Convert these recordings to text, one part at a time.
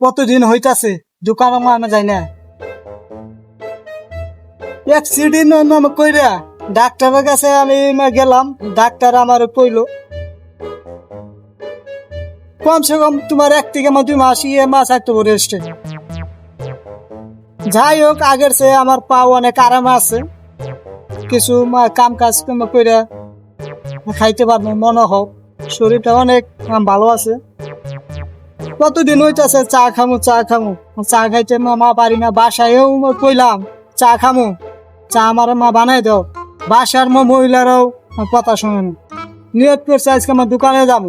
কতদিন হইতাছে দোকান আনা যায় না। অ্যাক্সিডেন্ট নাম কইরা ডাক্তারের কাছে আমি গেলাম, ডাক্তার আমার কইলো কমসে কম তোমার 1 থেকে 2 মাস মাস একটু রেস্টে। যাই হোক, আগের চেয়ে আমার পা অনেক আরামে আছে, কিছু কাম কাজ কইরা খাইতে পারবো মনে হোক, শরীরটা অনেক ভালো আছে। কতদিন হইতাছে চা খামু চা খাইতে মা পারি না, বাসায়ও কইলাম চা খামু, চা আমার মা বানাই দাও, বাসার মহিলারাও কথা শোনেন। নিয়ত করছে আজকে আমার দোকানে যাবো,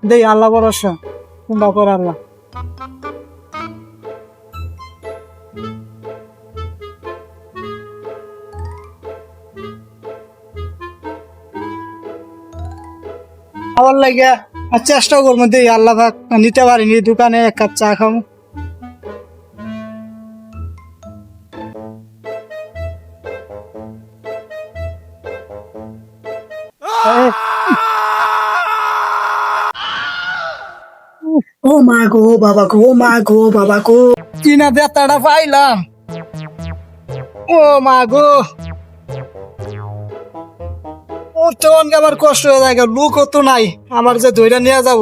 দেই আল্লাহ ভরসা, কোনটা করে আল্লাহ। আমার লাগে চেষ্টা করবো, দেই আল্লাহ পাক নিতে পারিনি, দোকানে 1 কাপ চা খাবো। ও মা গো বাবা গো, মা গো বাবা গো। কিনা বেতাটা পাইলাম, ও মা গো, ও তো অনেক আমার কষ্ট হয়ে যায়, লোক তো নাই আমার যে ধৈর্য নিয়ে যাব।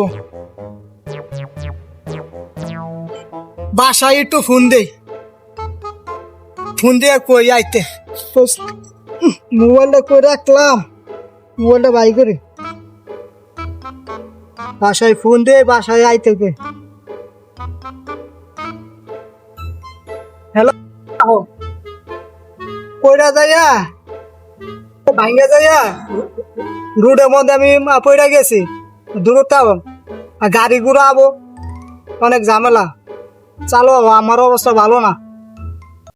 বাসায় একটু ফোন দিয়ে কই আইতে, মোবাইলটা কই রাখলাম, মোবাইলটা বাই করে বাসায় ফোন দিয়ে বাসায় আইতে কে। হ্যালো, কইরা যাইয়া ভাঙ্গা যাইয়া রোডের মধ্যে আমি পড়ে গেছি, দূরত্ব গাড়ি ঘুরা আবো, অনেক ঝামেলা, চালো আমার অবস্থা ভালো না।